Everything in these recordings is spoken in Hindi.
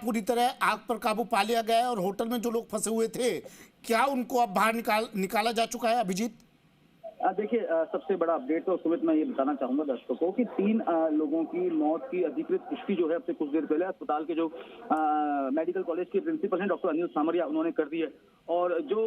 पूरी तरह आग पर काबू पा लिया गया है और होटल में जो लोग फंसे हुए थे, क्या उनको अब बाहर निकाला जा चुका है अभिजीत? देखिए, सबसे बड़ा अपडेट तो सुमित मैं ये बताना चाहूंगा दर्शकों को कि 3 लोगों की मौत की अधिकृत पुष्टि जो है अब से कुछ देर पहले अस्पताल के जो मेडिकल कॉलेज के प्रिंसिपल हैं डॉक्टर अनिल सामरिया उन्होंने कर दी है। और जो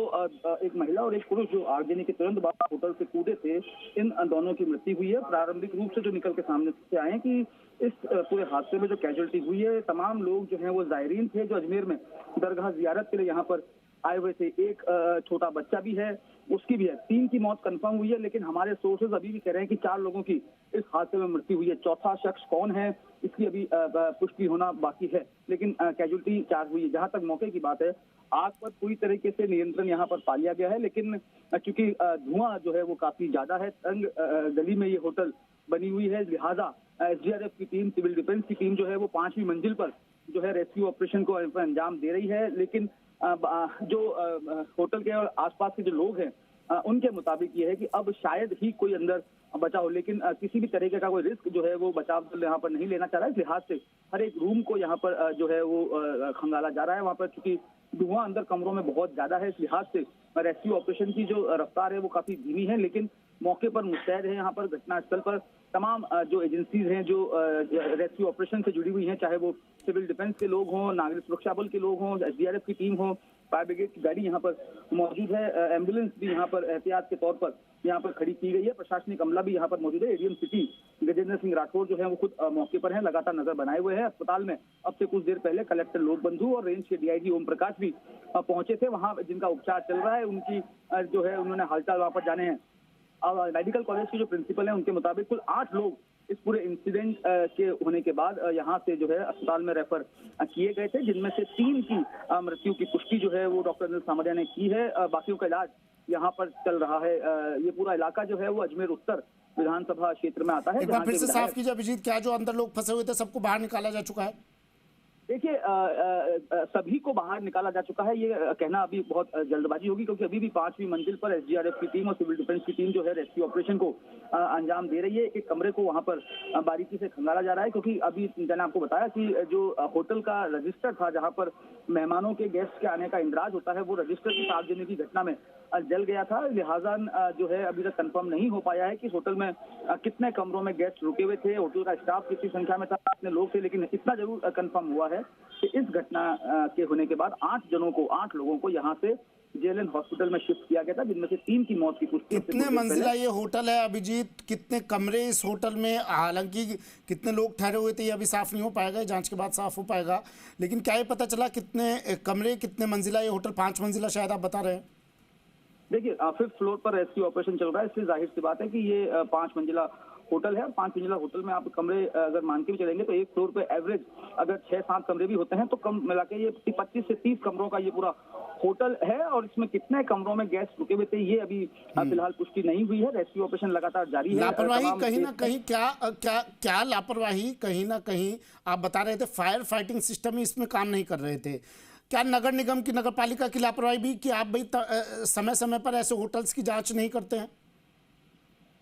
एक महिला और एक पुरुष जो आग देने के तुरंत बाद होटल से कूदे थे, इन दोनों की मृत्यु हुई है। प्रारंभिक रूप से जो निकल के सामने से आए कि इस पूरे हादसे में जो कैजुअलिटी हुई है, तमाम लोग जो है वो जायरीन थे जो अजमेर में दरगाह जियारत के लिए यहाँ पर आए हुए थे। एक छोटा बच्चा भी है, उसकी भी है। 3 की मौत कंफर्म हुई है, लेकिन हमारे सोर्सेज अभी भी कह रहे हैं कि 4 लोगों की इस हादसे में मृत्यु हुई है। चौथा शख्स कौन है इसकी अभी पुष्टि होना बाकी है, लेकिन कैजुअलिटी 4 हुई है। जहां तक मौके की बात है, आग पर पूरी तरीके से नियंत्रण यहाँ पर पा लिया गया है, लेकिन चूंकि धुआं जो है वो काफी ज्यादा है, तंग गली में ये होटल बनी हुई है, लिहाजा एसडीआरएफ की टीम, सिविल डिफेंस की टीम जो है वो 5वीं मंजिल पर जो है रेस्क्यू ऑपरेशन को अंजाम दे रही है। लेकिन जो होटल के आसपास के जो लोग हैं उनके मुताबिक ये है कि अब शायद ही कोई अंदर बचा हो, लेकिन किसी भी तरीके का कोई रिस्क जो है वो बचाव दल यहाँ पर नहीं लेना चाह रहा है। इस लिहाज से हर एक रूम को यहाँ पर जो है वो खंगाला जा रहा है। वहाँ पर चूंकि धुआं अंदर कमरों में बहुत ज्यादा है, इस लिहाज से रेस्क्यू ऑपरेशन की जो रफ्तार है वो काफी धीमी है, लेकिन मौके पर मुस्तैद है। यहाँ पर घटनास्थल पर तमाम जो एजेंसीज हैं जो रेस्क्यू ऑपरेशन से जुड़ी हुई हैं, चाहे वो सिविल डिफेंस के लोग हों, नागरिक सुरक्षा बल के लोग हों, एसडीआरएफ की टीम हो, फायर ब्रिगेड की गाड़ी यहाँ पर मौजूद है। एम्बुलेंस भी यहाँ पर एहतियात के तौर पर यहाँ पर खड़ी की गई है। प्रशासनिक अमला भी यहाँ पर मौजूद है। एडीएम सिटी गजेंद्र सिंह राठौर जो है वो खुद मौके पर हैं, लगातार नजर बनाए हुए हैं। अस्पताल में अब से कुछ देर पहले कलेक्टर लोकबंधु और रेंज के डीआईजी ओम प्रकाश भी पहुंचे थे। वहाँ जिनका उपचार चल रहा है, उनकी जो है उन्होंने हालचाल वहाँ पर जाने हैं। अब मेडिकल कॉलेज के जो प्रिंसिपल हैं उनके मुताबिक कुल 8 लोग इस पूरे इंसिडेंट के होने के बाद यहाँ से जो है अस्पताल में रेफर किए गए थे, जिनमें से 3 की मृत्यु की पुष्टि जो है वो डॉक्टर अनिल सामरिया ने की है। बाकियों का इलाज यहाँ पर चल रहा है। ये पूरा इलाका जो है वो अजमेर उत्तर विधानसभा क्षेत्र में आता है। एक बार फिर से साफ कीजिए अभिजीत, क्या जो अंदर लोग फंसे हुए थे सबको बाहर निकाला जा चुका है? देखिए, सभी को बाहर निकाला जा चुका है। ये कहना अभी बहुत जल्दबाजी होगी, क्योंकि अभी भी 5वीं मंजिल पर एसडीआरएफ की टीम और सिविल डिफेंस की टीम जो है रेस्क्यू ऑपरेशन को अंजाम दे रही है। एक कमरे को वहां पर बारीकी से खंगाला जा रहा है, क्योंकि अभी मैंने आपको बताया कि जो होटल का रजिस्टर था जहां पर मेहमानों के गेस्ट के आने का इंदराज होता है, वो रजिस्टर की आग देने की घटना में जल गया था। लिहाजा जो है अभी तक कंफर्म नहीं हो पाया है कि होटल में कितने कमरों में गेस्ट रुके हुए थे, होटल का स्टाफ कितनी संख्या में था, कितने लोग थे, लेकिन इतना जरूर कंफर्म हुआ है कि इस घटना के होने के बाद 8 लोगों को यहाँ से जेएलएन हॉस्पिटल में शिफ्ट किया गया था, जिनमें से 3 की मौत की पुष्टि। कितने मंजिला ये होटल है अभिजीत, कितने कमरे इस होटल में? हालांकि कितने लोग ठहरे हुए थे ये अभी साफ नहीं हो पाएगा, जांच के बाद साफ हो पाएगा, लेकिन क्या ये पता चला कितने कमरे, कितने मंजिला ये होटल? 5 मंजिला शायद आप बता रहे हैं। देखिए, 5th फ्लोर पर रेस्क्यू ऑपरेशन चल रहा है, इसलिए जाहिर सी बात है कि ये 5 मंजिला होटल है। 5 मंजिला होटल में आप कमरे अगर मान के भी चलेंगे तो एक फ्लोर पे एवरेज अगर 6-7 कमरे भी होते हैं तो कम मिला के ये 25 से 30 कमरों का ये पूरा होटल है। और इसमें कितने कमरों में गेस्ट रुके हुए थे ये अभी फिलहाल पुष्टि नहीं हुई है। रेस्क्यू ऑपरेशन लगातार जारी है। लापरवाही कहीं ना कहीं, क्या लापरवाही कहीं ना कहीं? आप बता रहे थे फायर फाइटिंग सिस्टम ही इसमें काम नहीं कर रहे थे। क्या नगर निगम की, नगर पालिका की लापरवाही भी कि आप भाई समय समय पर ऐसे होटल्स की जांच नहीं करते हैं?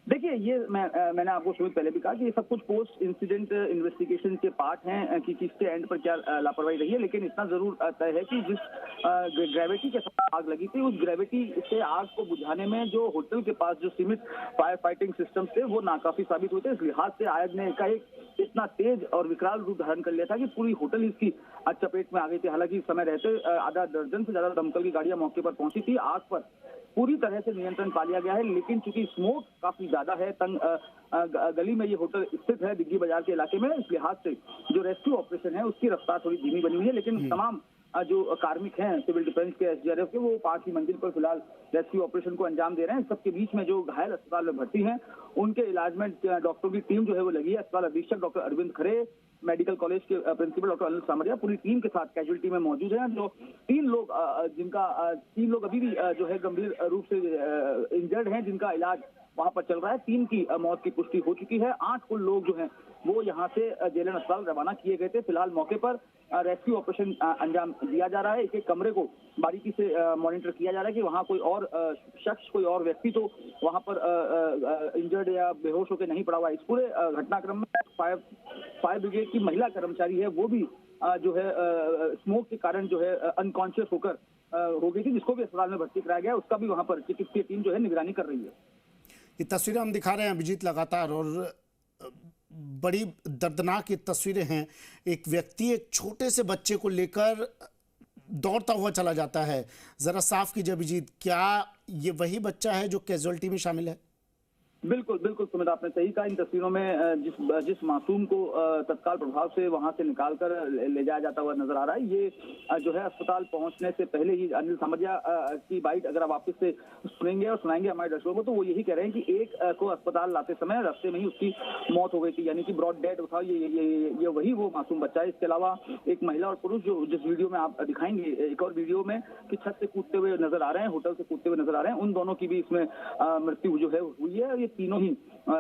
देखिए, ये मैंने आपको शुरू पहले भी कहा कि ये सब कुछ पोस्ट इंसिडेंट इन्वेस्टिगेशन के पार्ट हैं कि किसके एंड पर क्या लापरवाही रही है, लेकिन इतना जरूर तय है कि जिस ग्रेविटी के साथ आग लगी थी, उस ग्रेविटी से आग को बुझाने में जो होटल के पास जो सीमित फायर फाइटिंग सिस्टम थे वो नाकाफी साबित हुए थे। इस लिहाज से आग ने एकाएक इतना तेज और विकराल रूप धारण कर लिया था कि पूरी होटल इसकी चपेट में आ गई थी। हालांकि समय रहते आधा दर्जन से ज्यादा दमकल की गाड़ियां मौके पर पहुंची थी। आग पर पूरी तरह से नियंत्रण पा लिया गया है, लेकिन चूंकि स्मोक काफी ज्यादा है, तंग गली में ये होटल स्थित है, दिग्गी बाजार के इलाके में, इस लिहाज से जो रेस्क्यू ऑपरेशन है उसकी रफ्तार थोड़ी धीमी बनी हुई है। लेकिन तमाम जो कार्मिक हैं सिविल डिफेंस के, एसडीआरएफ के, वो 5वीं मंजिल पर फिलहाल रेस्क्यू ऑपरेशन को अंजाम दे रहे हैं। सबके बीच में जो घायल अस्पताल में भर्ती हैं उनके इलाज में डॉक्टरों की टीम जो है वो लगी है। अस्पताल अधीक्षक डॉक्टर अरविंद खरे, मेडिकल कॉलेज के प्रिंसिपल डॉक्टर अनिल सामरिया पूरी टीम के साथ कैजुअलिटी में मौजूद हैं। जो 3 लोग जिनका 3 लोग अभी भी जो है गंभीर रूप से इंजर्ड हैं, जिनका इलाज वहां पर चल रहा है। 3 की मौत की पुष्टि हो चुकी है। 8 कुल लोग जो हैं वो यहाँ से जेएलएन अस्पताल रवाना किए गए थे। फिलहाल मौके पर रेस्क्यू ऑपरेशन अंजाम दिया जा रहा है। एक एक कमरे को बारीकी से मॉनिटर किया जा रहा है कि वहाँ कोई और शख्स, कोई और व्यक्ति तो वहाँ पर इंजर्ड या बेहोश होकर नहीं पड़ा हुआ है। इस पूरे घटनाक्रम में फायर ब्रिगेड की महिला कर्मचारी है वो भी जो है स्मोक के कारण जो है अनकॉन्शियस होकर हो गई थी, जिसको भी अस्पताल में भर्ती कराया गया। उसका भी वहां पर चिकित्सीय टीम जो है निगरानी कर रही है। ये तस्वीरें हम दिखा रहे हैं अभिजीत लगातार, और बड़ी दर्दनाक ये तस्वीरें हैं। एक व्यक्ति एक छोटे से बच्चे को लेकर दौड़ता हुआ चला जाता है। जरा साफ कीजिए अभिजीत, क्या ये वही बच्चा है जो कैजुअल्टी में शामिल है? बिल्कुल बिल्कुल सुमित, आपने सही कहा। इन तस्वीरों में जिस मासूम को तत्काल प्रभाव से वहां से निकालकर ले जाया जाता हुआ नजर आ रहा है, ये जो है अस्पताल पहुंचने से पहले ही अनिल सामरिया की बाइट अगर आप वापस से सुनेंगे और सुनाएंगे हमारे दर्शकों को, तो वो यही कह रहे हैं कि एक को अस्पताल लाते समय रास्ते में ही उसकी मौत हो गई थी, यानी कि ब्रॉड डेड था। ये वही वो मासूम बच्चा है। इसके अलावा एक महिला और पुरुष जो जिस वीडियो में आप दिखाएंगे एक और वीडियो में कि छत से कूदते हुए नजर आ रहे हैं, होटल से कूदते हुए नजर आ रहे हैं, उन दोनों की भी इसमें मृत्यु जो है हुई है। ये तीनों ही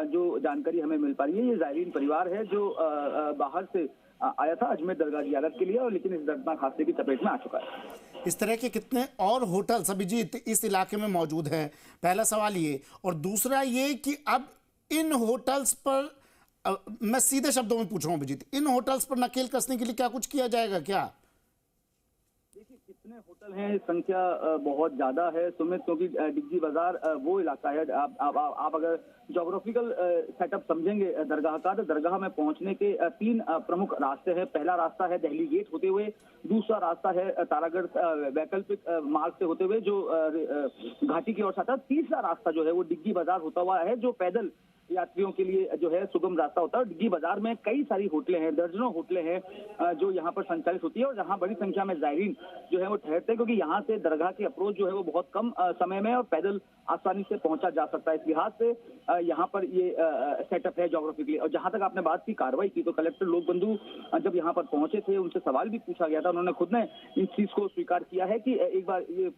जो जानकारी हमें मिल पा रही है, ये जायरीन परिवार है जो बाहर से आया था अजमेर दरगाह जियारत के लिए, और लेकिन इस दर्दनाक हादसे की चपेट में आ चुका है। इस तरह के कितने और होटल्स अभिजीत इस इलाके में मौजूद हैं? पहला सवाल ये, और दूसरा ये कि अब इन होटल्स पर मैं सीधे शब्दों में पूछ रहा हूं अभिजीत, इन होटल्स पर नकेल कसने के लिए क्या कुछ किया जाएगा क्या? कितने होटल हैं, संख्या बहुत ज्यादा है सुमित, क्योंकि डिग्गी बाजार वो इलाका है। आप अगर ज्योग्राफिकल सेटअप समझेंगे दरगाह का, तो दरगाह में पहुंचने के 3 प्रमुख रास्ते हैं। पहला रास्ता है दिल्ली गेट होते हुए, दूसरा रास्ता है तारागढ़ वैकल्पिक मार्ग से होते हुए जो घाटी की ओर जाता है, तीसरा रास्ता जो है वो डिग्गी बाजार होता हुआ है, जो पैदल यात्रियों के लिए जो है सुगम रास्ता होता है। डिग्गी बाजार में कई सारी होटलें हैं, दर्जनों होटलें हैं जो यहाँ पर संचालित होती है, और जहाँ बड़ी संख्या में जायरीन जो है वो ठहरते हैं, क्योंकि यहाँ से दरगाह की अप्रोच जो है वो बहुत कम समय में और पैदल आसानी से पहुंचा जा सकता है। इस लिहाज से यहाँ पर ये सेटअप है ज्योग्राफिकली। और जहां तक आपने बात की कार्रवाई की, तो कलेक्टर लोकबंधु जब यहाँ पर पहुंचे थे, उनसे सवाल भी पूछा गया था, उन्होंने खुद ने इस चीज को स्वीकार किया है कि एक बार ये